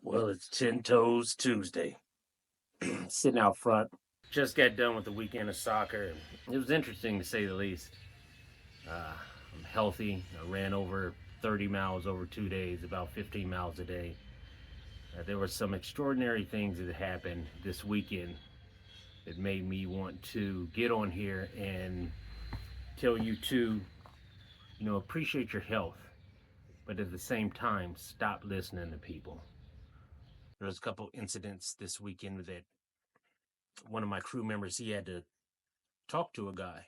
Well, it's 10 Toes Tuesday. Sitting out front. Just got done with the weekend of soccer. It was interesting to say the least. I'm healthy. I ran over 30 miles over 2 days, about 15 miles a day. There were some extraordinary things that happened this weekend that made me want to get on here and tell you to, appreciate your health, but at the same time, stop listening to people. There was a couple incidents this weekend that one of my crew members, he had to talk to a guy.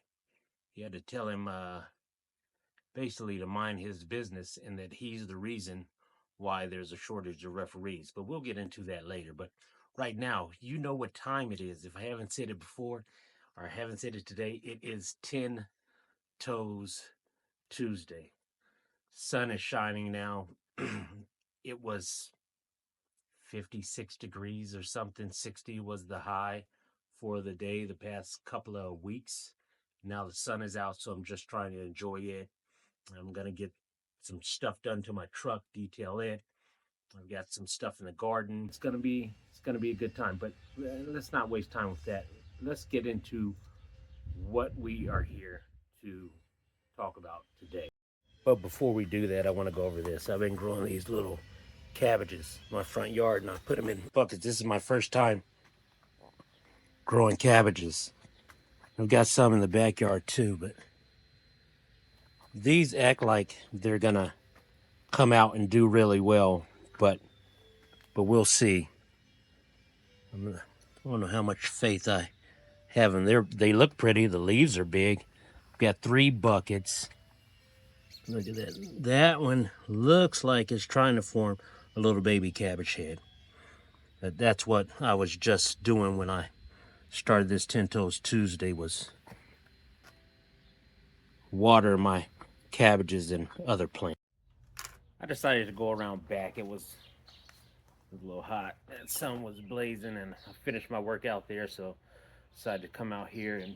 He had to tell him basically to mind his business and that he's the reason why there's a shortage of referees. But we'll get into that later. But right now, you know what time it is. If I haven't said it before or I haven't said it today, it is 10 Toes Tuesday. Sun is shining now. It was 56 degrees or something. 60 was the high for the day the past couple of weeks. Now the sun is out, so I'm just trying to enjoy it. I'm going to get some stuff done to my truck, detail it. I've got some stuff in the garden. It's going to be a good time, but let's not waste time with that. Let's get into what we are here to talk about today. But before we do that, I want to go over this. I've been growing these little cabbages in my front yard, and I put them in buckets. This is my first time growing cabbages. I've got some in the backyard too, but these act like they're gonna come out and do really well, but we'll see. I don't know how much faith I have in them. They look pretty. The leaves are big. Got 3 buckets. Look at that. That one looks like it's trying to form a little baby cabbage head. That's what I was just doing when I started this 10 Toes Tuesday, was water my cabbages and other plants. I decided to go around back. It was a little hot. That sun was blazing, and I finished my work out there, so decided to come out here, and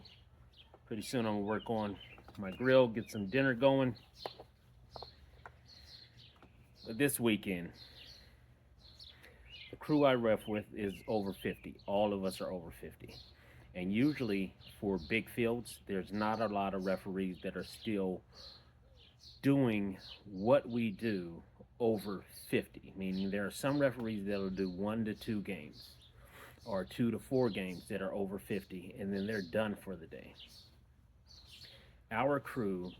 pretty soon I'm gonna work on my grill, get some dinner going. But this weekend, the crew I ref with is over 50. All of us are over 50. And usually for big fields, there's not a lot of referees that are still doing what we do over 50. Meaning there are some referees that'll do 1 to 2 games or 2 to 4 games that are over 50, and then they're done for the day. Our crew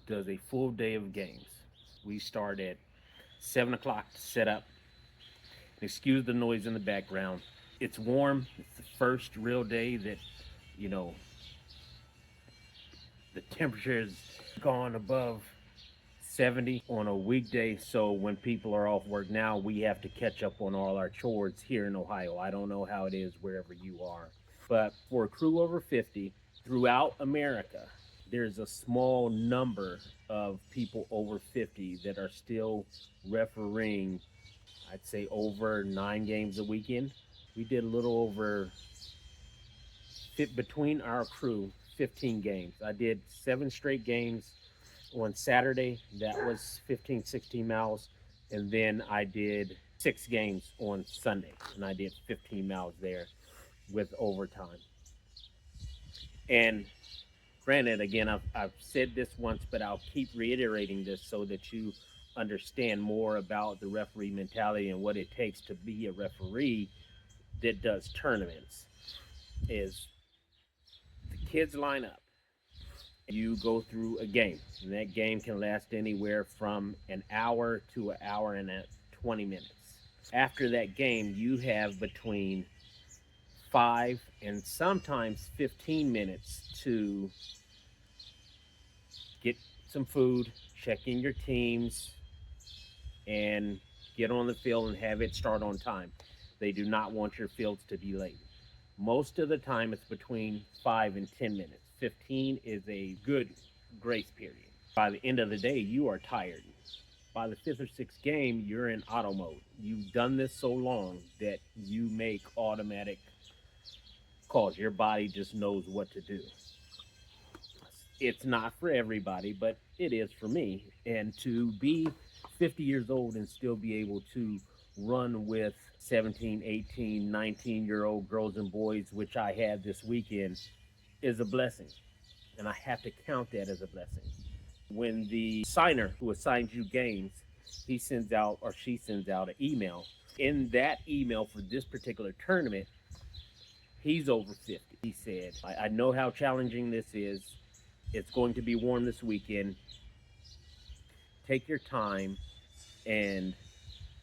does a full day of games. We start at 7 o'clock to set up. Excuse the noise in the background. It's warm. It's the first real day that, you know, the temperature has gone above 70 on a weekday. So when people are off work now, we have to catch up on all our chores here in Ohio. I don't know how it is wherever you are. But for a crew over 50 throughout America, there's a small number of people over 50 that are still refereeing, I'd say over 9 games a weekend. We did a little over, between our crew, 15 games. I did 7 straight games on Saturday. That was 15, 16 miles. And then I did 6 games on Sunday, and I did 15 miles there with overtime. And granted, again, I've said this once, but I'll keep reiterating this so that you understand more about the referee mentality and what it takes to be a referee that does tournaments. Is the kids line up, you go through a game, and that game can last anywhere from an hour to an hour and 20 minutes. After that game, you have between 5 and sometimes 15 minutes to get some food, check in your teams, and get on the field and have it start on time. They do not want your fields to be late. Most of the time, it's between 5 and 10 minutes. 15 is a good grace period. By the end of the day, you are tired. By the 5th or 6th game, you're in auto mode. You've done this so long that you make automatic calls. Your body just knows what to do. It's not for everybody, but it is for me. And to be 50 years old and still be able to run with 17, 18, 19-year-old girls and boys, which I had this weekend, is a blessing. And I have to count that as a blessing. When the signer who assigns you games, he sends out or she sends out an email. In that email for this particular tournament, he's over 50. He said, I know how challenging this is. It's going to be warm this weekend. Take your time, and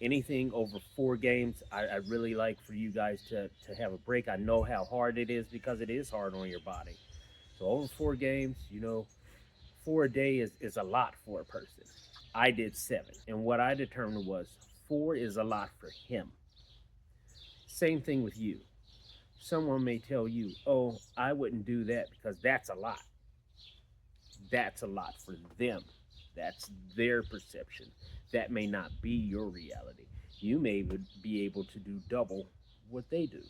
anything over 4 games, I really like for you guys to have a break. I know how hard it is because it is hard on your body. So over 4 games, 4 a day is a lot for a person. I did 7. And what I determined was 4 is a lot for him. Same thing with you. Someone may tell you, oh, I wouldn't do that because that's a lot. That's a lot for them. That's their perception. That may not be your reality. You may be able to do double what they do.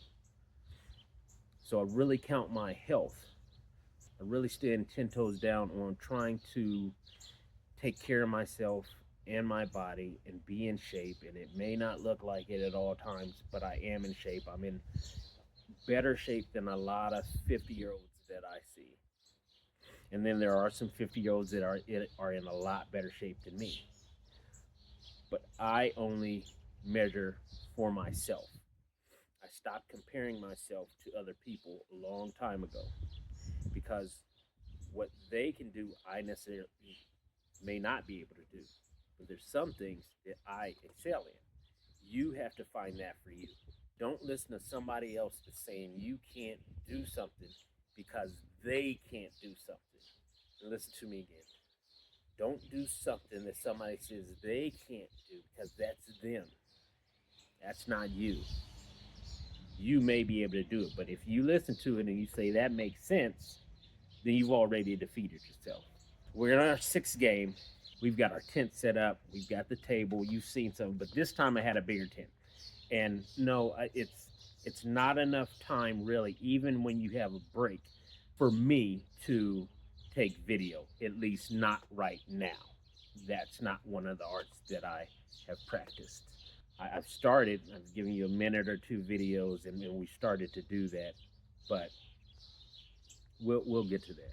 So I really count my health. I really stand 10 toes down on trying to take care of myself and my body and be in shape. And it may not look like it at all times, but I am in shape. I'm in better shape than a lot of 50-year-olds that I see. And then there are some 50-year-olds that are in a lot better shape than me. But I only measure for myself. I stopped comparing myself to other people a long time ago because what they can do, I necessarily may not be able to do. But there's some things that I excel in. You have to find that for you. Don't listen to somebody else that's saying you can't do something because they can't do something. And listen to me again. Don't do something that somebody says they can't do because that's them. That's not you. You may be able to do it, but if you listen to it and you say that makes sense, then you've already defeated yourself. We're in our 6th game. We've got our tent set up. We've got the table. You've seen some, but this time I had a bigger tent. And no, it's not enough time really, even when you have a break, for me to take video, at least not right now. That's not one of the arts that I have practiced. I've started, I've given you a minute or 2 videos, and we started to do that, but we'll get to that.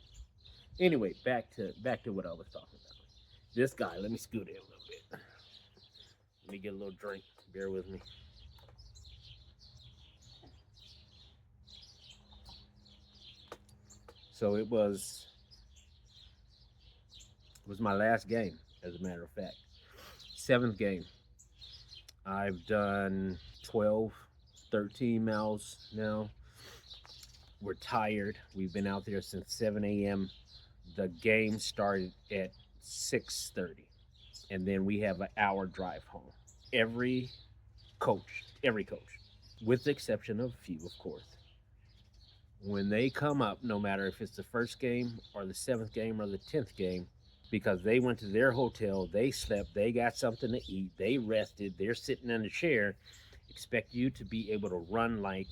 Anyway, back to what I was talking about. This guy, let me scoot in a little bit. Let me get a little drink. Bear with me. So it was my last game, as a matter of fact. 7th game. I've done 12, 13 miles now. We're tired. We've been out there since 7 a.m. The game started at 6:30, and then we have an hour drive home. Every coach, with the exception of a few, of course, when they come up, no matter if it's the 1st game or the 7th game or the 10th game, because they went to their hotel, they slept, they got something to eat, they rested, they're sitting in a chair, expect you to be able to run like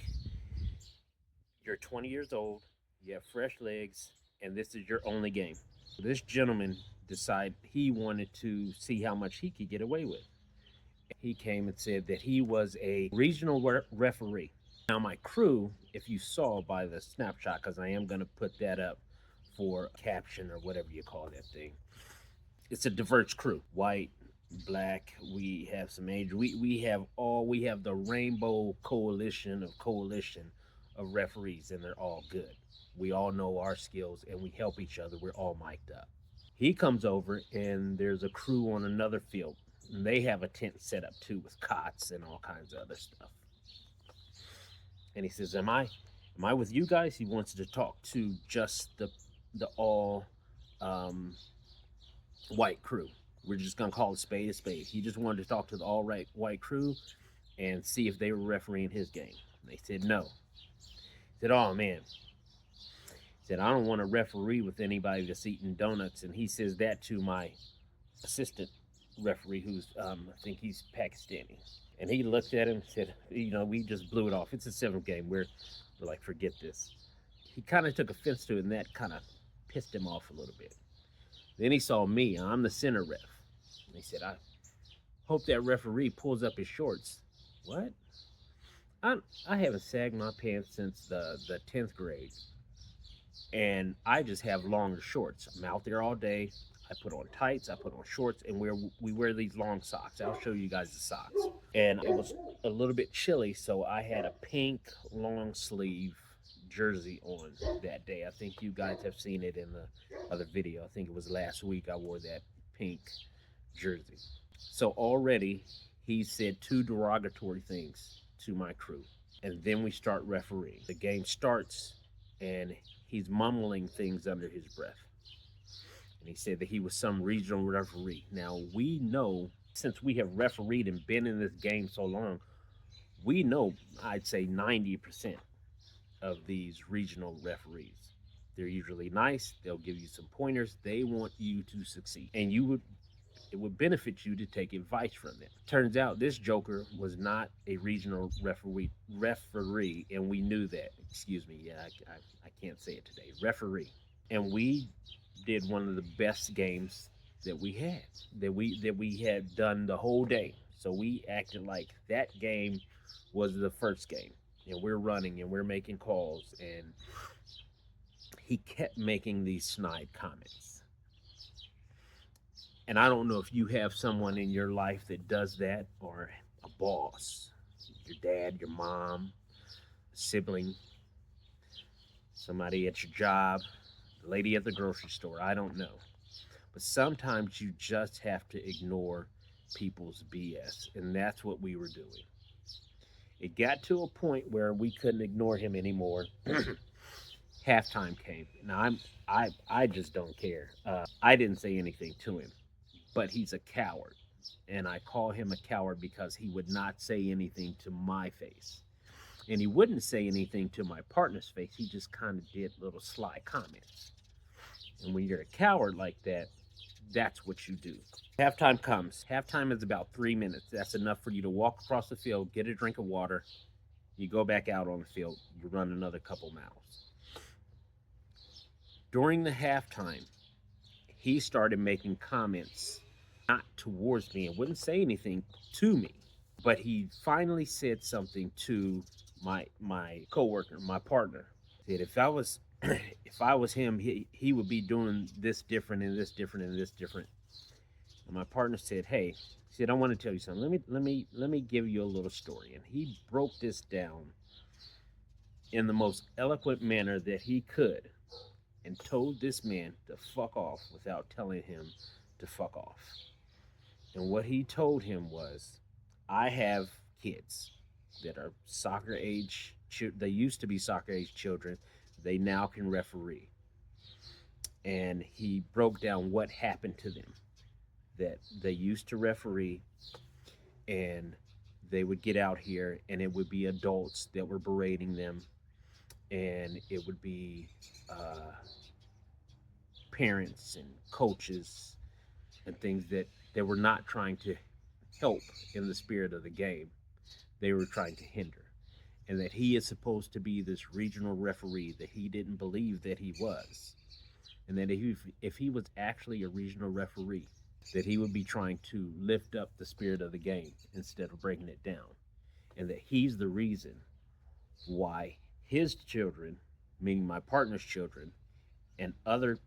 you're 20 years old, you have fresh legs, and this is your only game. This gentleman decided he wanted to see how much he could get away with. He came and said that he was a regional referee. Now, my crew, if you saw by the snapshot, because I am going to put that up for caption or whatever you call that thing, it's a diverse crew. White, black, we have some age. We have the rainbow coalition of referees, and they're all good. We all know our skills and we help each other. We're all mic'd up. He comes over and there's a crew on another field. And they have a tent set up too with cots and all kinds of other stuff. And he says, Am I with you guys? He wants to talk to just the all white crew. We're just gonna call a spade a spade. He just wanted to talk to the all right white crew and see if they were refereeing his game. They said no. He said, oh man. He said, I don't want to referee with anybody that's eating donuts. And he says that to my assistant referee, who's I think he's Pakistani. And he looked at him and said, we just blew it off. It's a 7th game. We're like, forget this. He kind of took offense to it, and that kind of pissed him off a little bit. Then he saw me. I'm the center ref. And he said, I hope that referee pulls up his shorts What? I haven't sagged my pants since the 10th grade, and I just have longer shorts. I'm out there all day. I put on tights, I put on shorts, and we wear these long socks. I'll show you guys the socks. And it was a little bit chilly, so I had a pink long sleeve jersey on that day. I think you guys have seen it in the other video. I think it was last week I wore that pink jersey. So already he said two derogatory things to my crew. And then we start refereeing. The game starts and he's mumbling things under his breath. And he said that he was some regional referee. Now we know, since we have refereed and been in this game so long, we know, I'd say 90% of these regional referees. They're usually nice. They'll give you some pointers. They want you to succeed. And it would benefit you to take advice from them. Turns out this joker was not a regional referee, and we knew that. Excuse me, yeah, I can't say it today. Referee. And we did one of the best games that we had done the whole day. So we acted like that game was the first game, and we're running and we're making calls, and he kept making these snide comments. And I don't know if you have someone in your life that does that, or a boss, your dad, your mom, a sibling, somebody at your job, the lady at the grocery store. I don't know. But sometimes you just have to ignore people's BS. And that's what we were doing. It got to a point where we couldn't ignore him anymore. Halftime came. Now I just don't care. I didn't say anything to him, but he's a coward. And I call him a coward because he would not say anything to my face. And he wouldn't say anything to my partner's face. He just kind of did little sly comments. And when you're a coward like that, that's what you do. Halftime comes. Halftime is about 3 minutes. That's enough for you to walk across the field, get a drink of water. You go back out on the field. You run another couple miles. During the halftime, he started making comments, not towards me, and wouldn't say anything to me. But he finally said something to my coworker, my partner. He said, if I was him, he would be doing this different and this different and this different. And my partner said, "Hey," he said, "I want to tell you something. Let me give you a little story." And he broke this down in the most eloquent manner that he could, and told this man to fuck off without telling him to fuck off. And what he told him was, I have kids that are soccer age. They used to be soccer age children. They now can referee. And he broke down what happened to them. That they used to referee, and they would get out here, and it would be adults that were berating them, and it would be parents and coaches and things that were not trying to help in the spirit of the game. They were trying to hinder. And that he is supposed to be this regional referee that he didn't believe that he was. And that if he was actually a regional referee, that he would be trying to lift up the spirit of the game instead of breaking it down. And that he's the reason why his children, meaning my partner's children, and other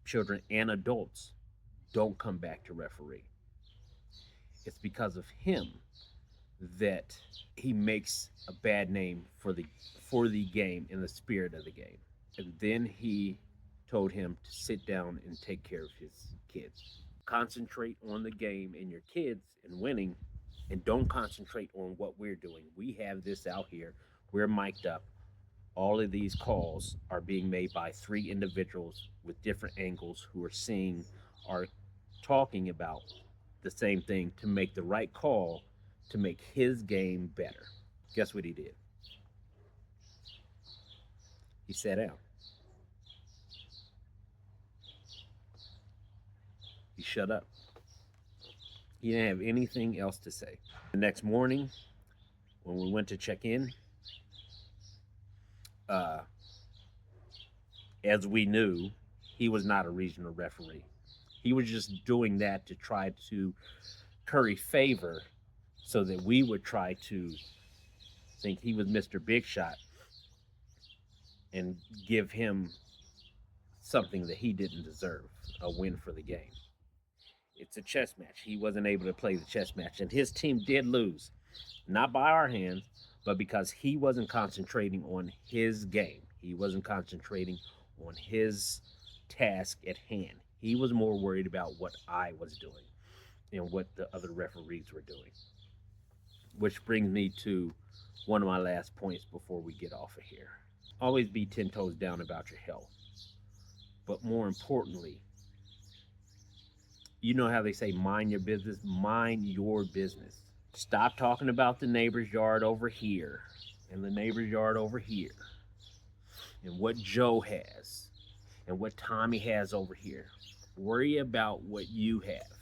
children and adults don't come back to referee. It's because of him that he makes a bad name for the game and the spirit of the game. And then he told him to sit down and take care of his kids. Concentrate on the game and your kids and winning, and don't concentrate on what we're doing. We have this out here. We're mic'd up. All of these calls are being made by three individuals with different angles who are talking about the same thing to make the right call to make his game better. Guess what he did? He sat down. He shut up. He didn't have anything else to say. The next morning, when we went to check in, as we knew, he was not a regional referee. He was just doing that to try to curry favor so that we would try to think he was Mr. Big Shot and give him something that he didn't deserve, a win for the game. It's a chess match. He wasn't able to play the chess match, and his team did lose, not by our hands, but because he wasn't concentrating on his game. He wasn't concentrating on his task at hand. He was more worried about what I was doing and what the other referees were doing. Which brings me to one of my last points before we get off of here. Always be 10 toes down about your health. But more importantly, you know how they say mind your business? Mind your business. Stop talking about the neighbor's yard over here and the neighbor's yard over here and what Joe has and what Tommy has over here. Worry about what you have.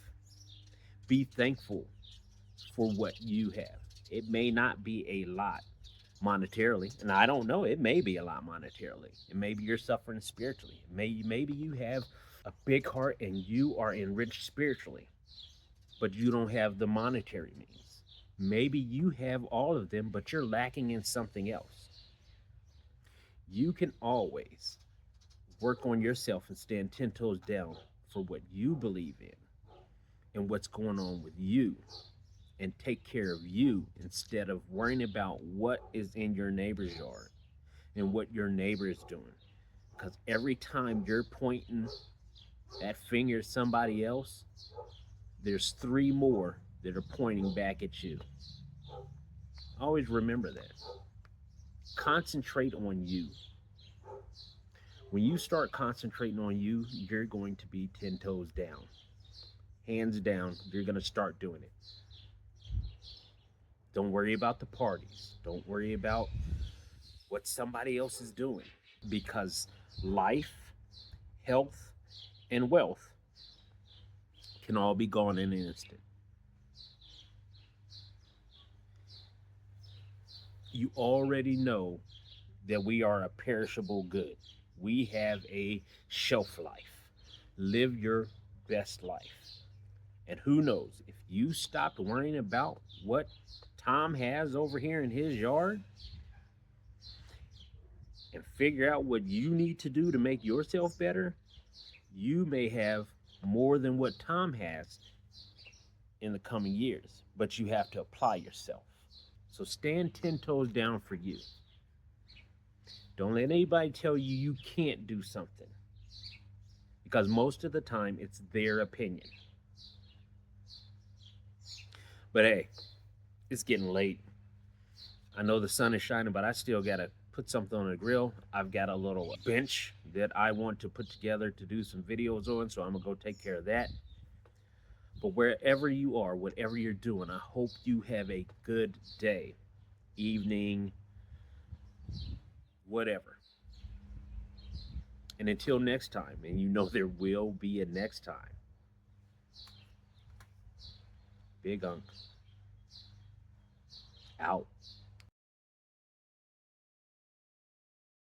Be thankful for what you have. It may not be a lot monetarily, and I don't know, it may be a lot monetarily. And maybe you're suffering spiritually. Maybe you have a big heart and you are enriched spiritually, but you don't have the monetary means. Maybe you have all of them, but you're lacking in something else. You can always work on yourself and stand 10 toes down for what you believe in and what's going on with you, and take care of you instead of worrying about what is in your neighbor's yard and what your neighbor is doing. Because every time you're pointing that finger at somebody else, there's 3 more that are pointing back at you. Always remember that. Concentrate on you. When you start concentrating on you, you're going to be 10 toes down. Hands down, you're going to start doing it. Don't worry about the parties. Don't worry about what somebody else is doing, because life, health, and wealth can all be gone in an instant. You already know that we are a perishable good. We have a shelf life. Live your best life. And who knows, if you stopped worrying about what Tom has over here in his yard and figure out what you need to do to make yourself better, you may have more than what Tom has in the coming years, but you have to apply yourself. So stand 10 toes down for you. Don't let anybody tell you you can't do something, because most of the time it's their opinion. But hey, it's getting late. I know the sun is shining, but I still got to put something on the grill. I've got a little bench that I want to put together to do some videos on, so I'm going to go take care of that. But wherever you are, whatever you're doing, I hope you have a good day, evening, whatever. And until next time, and you know there will be a next time, Big Unk out.